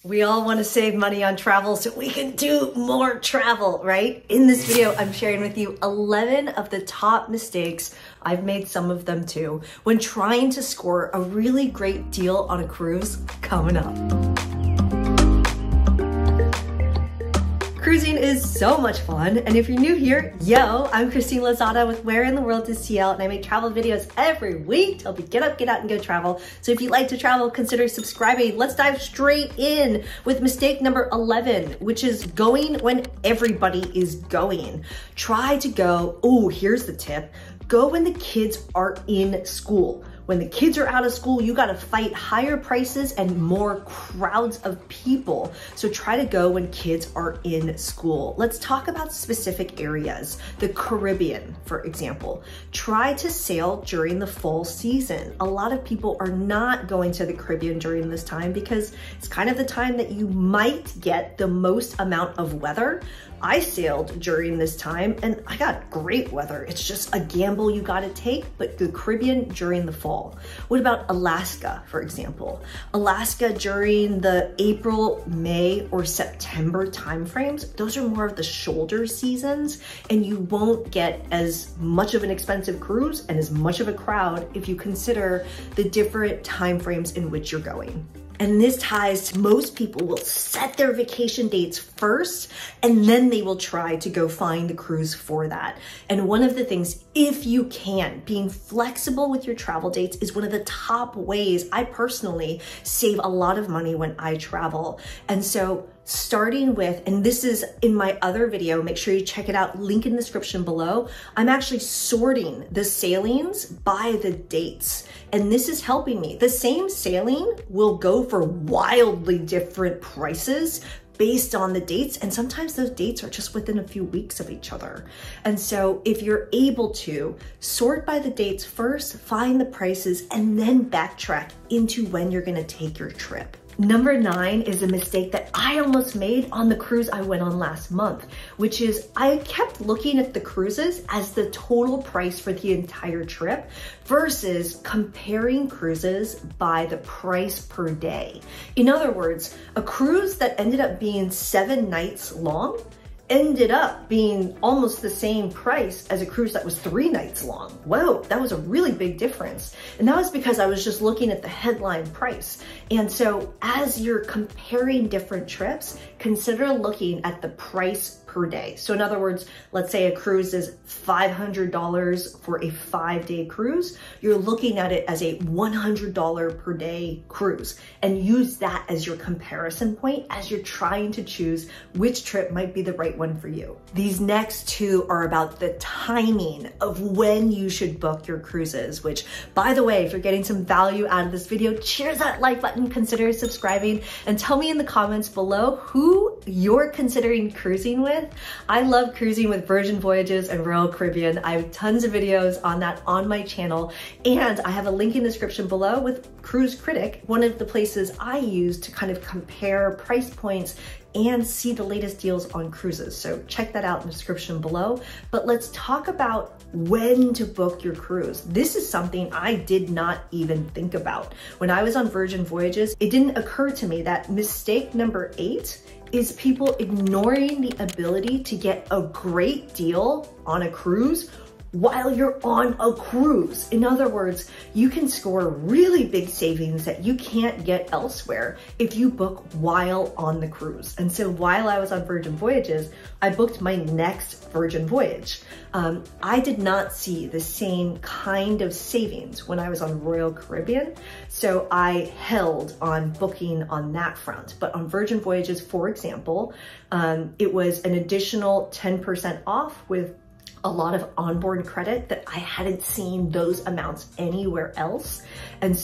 We all want to save money on travel so we can do more travel, right? In this video, I'm sharing with you 11 of the top mistakes, I've made some of them too, when trying to score a really great deal on a cruise coming up. Cruising is so much fun, and if you're new here, yo, I'm Christine Lozada with Where in the World is CL, and I make travel videos every week to help you get up, get out, and go travel. So if you like to travel, consider subscribing. Let's dive straight in with mistake number 11, which is going when everybody is going. Try to go, oh, here's the tip, go when the kids are in school. When the kids are out of school, you gotta fight higher prices and more crowds of people. So try to go when kids are in school. Let's talk about specific areas. The Caribbean, for example. Try to sail during the fall season. A lot of people are not going to the Caribbean during this time because it's kind of the time that you might get the most amount of weather. I sailed during this time and I got great weather. It's just a gamble you gotta take, but the Caribbean during the fall. What about Alaska, for example? Alaska during the April, May, or September timeframes, those are more of the shoulder seasons, and you won't get as much of an expensive cruise and as much of a crowd if you consider the different timeframes in which you're going. And this ties to most people will set their vacation dates first, and then they will try to go find the cruise for that. And one of the things, if you can, being flexible with your travel dates is one of the top ways I personally save a lot of money when I travel. And so starting with, and this is in my other video, make sure you check it out, link in the description below. I'm actually sorting the sailings by the dates. And this is helping me. The same sailing will go for wildly different prices based on the dates. And sometimes those dates are just within a few weeks of each other. And so if you're able to sort by the dates first, find the prices, and then backtrack into when you're gonna take your trip. Number 9 is a mistake that I almost made on the cruise I went on last month, which is I kept looking at the cruises as the total price for the entire trip versus comparing cruises by the price per day. In other words, a cruise that ended up being 7 nights long ended up being almost the same price as a cruise that was 3 nights long. Whoa, that was a really big difference. And that was because I was just looking at the headline price. And so as you're comparing different trips, consider looking at the price per day. So in other words, let's say a cruise is $500 for a 5-day cruise. You're looking at it as a $100 per day cruise, and use that as your comparison point as you're trying to choose which trip might be the right one for you. These next 2 are about the timing of when you should book your cruises, which, by the way, if you're getting some value out of this video, cheers that like button, consider subscribing, and tell me in the comments below who you're considering cruising with. I love cruising with Virgin Voyages and Royal Caribbean. I have tons of videos on that on my channel, and I have a link in the description below with Cruise Critic, one of the places I use to kind of compare price points and see the latest deals on cruises. So check that out in the description below. But let's talk about when to book your cruise. This is something I did not even think about. When I was on Virgin Voyages, it didn't occur to me that mistake number 8 is people ignoring the ability to get a great deal on a cruise while you're on a cruise. In other words, you can score really big savings that you can't get elsewhere if you book while on the cruise. And so while I was on Virgin Voyages, I booked my next Virgin voyage. I did not see the same kind of savings when I was on Royal Caribbean, so I held on booking on that front. But on Virgin Voyages, for example, it was an additional 10% off with a lot of onboard credit that I hadn't seen those amounts anywhere else. And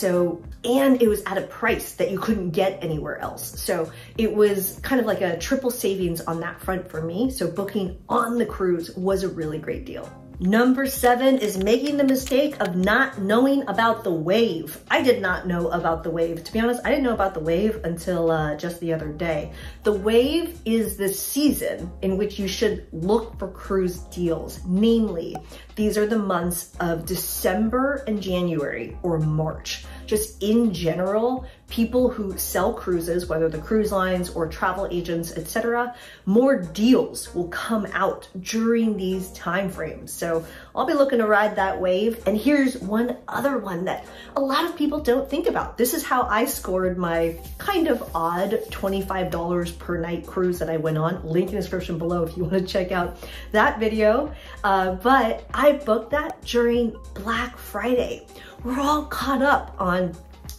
it was at a price that you couldn't get anywhere else. So it was kind of like a triple savings on that front for me. So booking on the cruise was a really great deal. Number 7 is making the mistake of not knowing about the wave. I did not know about the wave. To be honest, I didn't know about the wave until just the other day. The wave is the season in which you should look for cruise deals. Namely, these are the months of December and January, or March. Just in general, people who sell cruises, whether the cruise lines or travel agents, etc., more deals will come out during these time frames. So I'll be looking to ride that wave. And here's one other one that a lot of people don't think about. This is how I scored my kind of odd $25 per night cruise that I went on. Link in the description below if you want to check out that video. But I booked that during Black Friday. We're all caught up on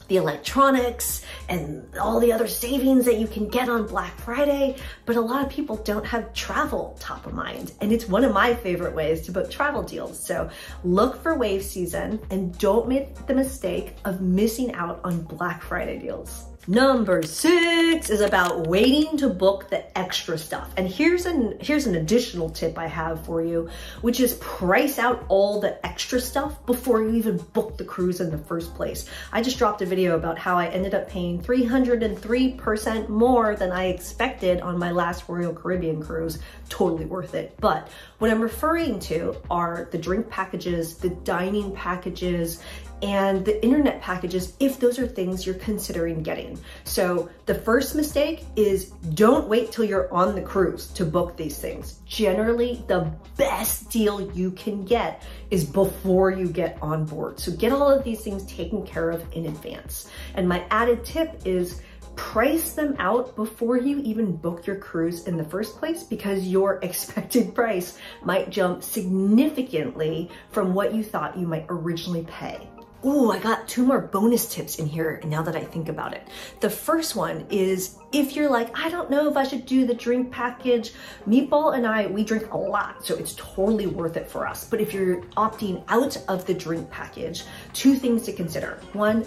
the electronics and all the other savings that you can get on Black Friday, but a lot of people don't have travel top of mind. And it's one of my favorite ways to book travel deals. So look for wave season and don't make the mistake of missing out on Black Friday deals. Number 6 is about waiting to book the extra stuff. And here's an additional tip I have for you, which is price out all the extra stuff before you even book the cruise in the first place. I just dropped a video about how I ended up paying 303% more than I expected on my last Royal Caribbean cruise. Totally worth it. But what I'm referring to are the drink packages, the dining packages, and the internet packages, if those are things you're considering getting. So the first mistake is don't wait till you're on the cruise to book these things. Generally, the best deal you can get is before you get on board. So get all of these things taken care of in advance. And my added tip is price them out before you even book your cruise in the first place, because your expected price might jump significantly from what you thought you might originally pay. Ooh, I got 2 more bonus tips in here now that I think about it. The first one is if you're like, I don't know if I should do the drink package. Meatball and I, we drink a lot, so it's totally worth it for us. But if you're opting out of the drink package, 2 things to consider. 1,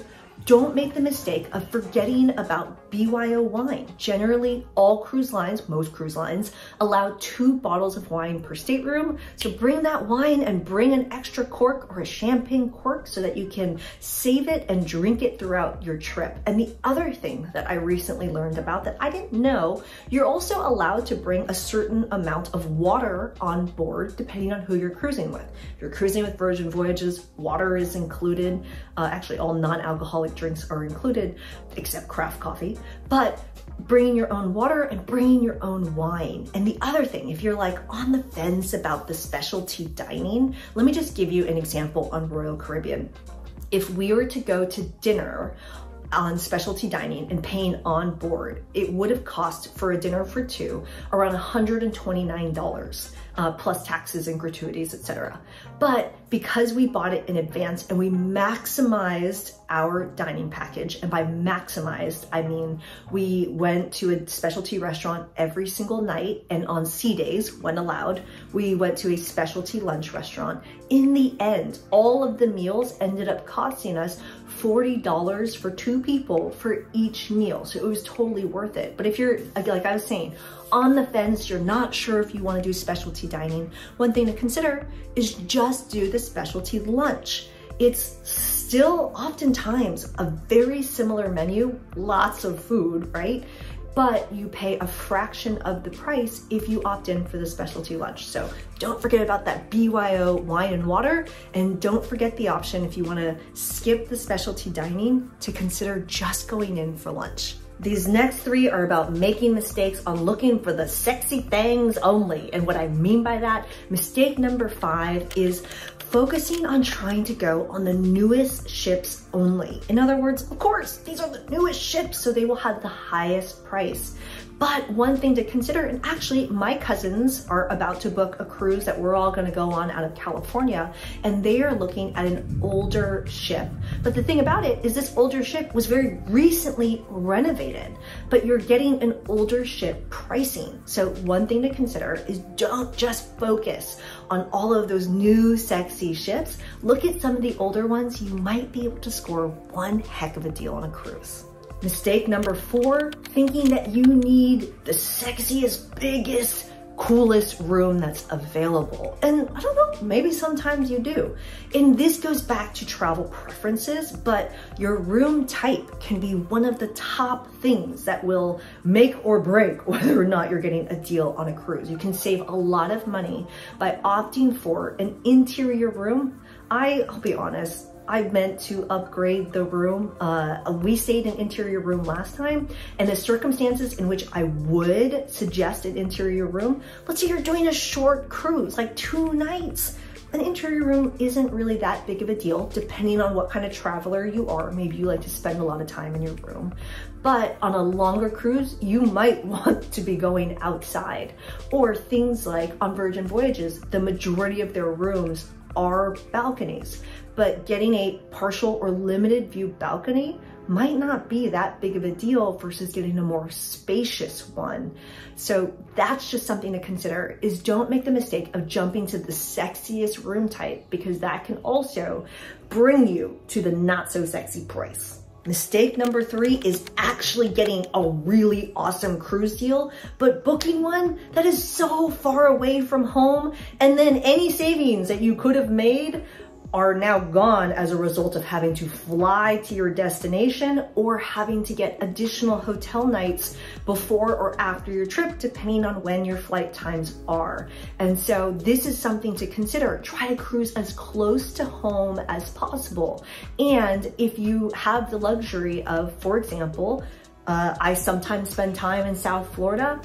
don't make the mistake of forgetting about BYO wine. Generally, all cruise lines, most cruise lines, allow 2 bottles of wine per stateroom. So bring that wine and bring an extra cork or a champagne cork so that you can save it and drink it throughout your trip. And the other thing that I recently learned about that I didn't know, you're also allowed to bring a certain amount of water on board depending on who you're cruising with. If you're cruising with Virgin Voyages, water is included. Actually, all non-alcoholic drinks are included except craft coffee, but bringing your own water and bringing your own wine. And the other thing, if you're like on the fence about the specialty dining, let me just give you an example on Royal Caribbean. If we were to go to dinner on specialty dining and paying on board, it would have cost for a dinner for 2 around $129. Plus taxes and gratuities, etc. But because we bought it in advance and we maximized our dining package, and by maximized, I mean we went to a specialty restaurant every single night, and on sea days, when allowed, we went to a specialty lunch restaurant. In the end, all of the meals ended up costing us $40 for 2 people for each meal. So it was totally worth it. But if you're, like I was saying, on the fence, you're not sure if you want to do specialty dining, one thing to consider is just do the specialty lunch. It's still oftentimes a very similar menu, lots of food, right? But you pay a fraction of the price if you opt in for the specialty lunch. So don't forget about that BYO wine and water, and don't forget the option if you want to skip the specialty dining to consider just going in for lunch. These next 3 are about making mistakes on looking for the sexy things only. And what I mean by that, mistake number 5 is focusing on trying to go on the newest ships only. In other words, of course, these are the newest ships, so they will have the highest price. But one thing to consider, and actually my cousins are about to book a cruise that we're all gonna go on out of California, and they are looking at an older ship. But the thing about it is this older ship was very recently renovated, but you're getting an older ship pricing. So one thing to consider is don't just focus on all of those new sexy ships. Look at some of the older ones. You might be able to score one heck of a deal on a cruise. Mistake number 4, thinking that you need the sexiest, biggest, coolest room that's available. And I don't know, maybe sometimes you do. And this goes back to travel preferences, but your room type can be one of the top things that will make or break whether or not you're getting a deal on a cruise. You can save a lot of money by opting for an interior room. I'll be honest, I meant to upgrade the room. We stayed in an interior room last time, and the circumstances in which I would suggest an interior room, let's say you're doing a short cruise, like 2 nights. An interior room isn't really that big of a deal, depending on what kind of traveler you are. Maybe you like to spend a lot of time in your room. But on a longer cruise, you might want to be going outside. Or things like on Virgin Voyages, the majority of their rooms are balconies. But getting a partial or limited view balcony might not be that big of a deal versus getting a more spacious one. So that's just something to consider, is don't make the mistake of jumping to the sexiest room type, because that can also bring you to the not so sexy price. Mistake number 3 is actually getting a really awesome cruise deal, but booking one that is so far away from home, and then any savings that you could have made are now gone as a result of having to fly to your destination or having to get additional hotel nights before or after your trip, depending on when your flight times are. And so this is something to consider. Try to cruise as close to home as possible. And if you have the luxury of, for example, I sometimes spend time in South Florida,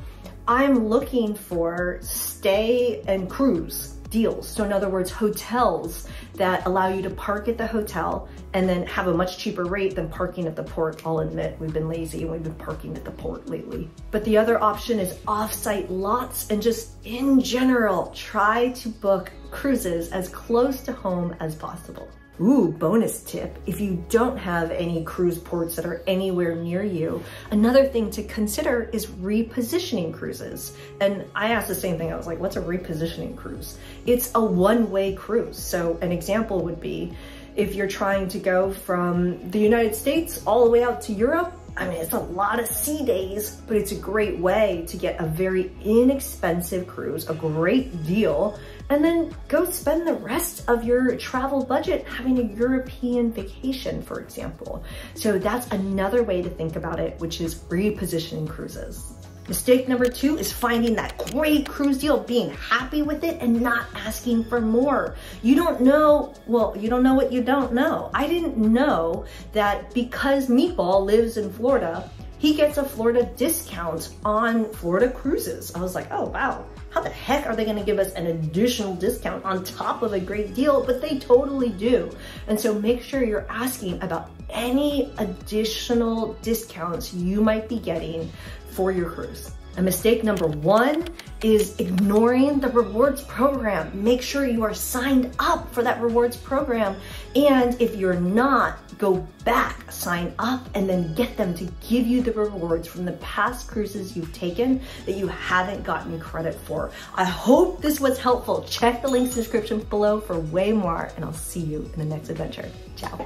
I'm looking for stay and cruise deals. So in other words, hotels that allow you to park at the hotel and then have a much cheaper rate than parking at the port. I'll admit, we've been lazy and we've been parking at the port lately. But the other option is off-site lots, and just in general, try to book cruises as close to home as possible. Ooh, bonus tip, if you don't have any cruise ports that are anywhere near you, another thing to consider is repositioning cruises. And I asked the same thing, I was like, what's a repositioning cruise? It's a one-way cruise. So an example would be, if you're trying to go from the United States all the way out to Europe, I mean, it's a lot of sea days, but it's a great way to get a very inexpensive cruise, a great deal, and then go spend the rest of your travel budget having a European vacation, for example. So that's another way to think about it, which is repositioning cruises. Mistake number 2 is finding that great cruise deal, being happy with it and not asking for more. You don't know, well, you don't know what you don't know. I didn't know that because Meatball lives in Florida, he gets a Florida discount on Florida cruises. I was like, oh wow, how the heck are they gonna give us an additional discount on top of a great deal? But they totally do. And so make sure you're asking about any additional discounts you might be getting for your cruise. And mistake number 1 is ignoring the rewards program. Make sure you are signed up for that rewards program. And if you're not, go back, sign up, and then get them to give you the rewards from the past cruises you've taken that you haven't gotten credit for. I hope this was helpful. Check the links in the description below for way more, and I'll see you in the next adventure. Ciao.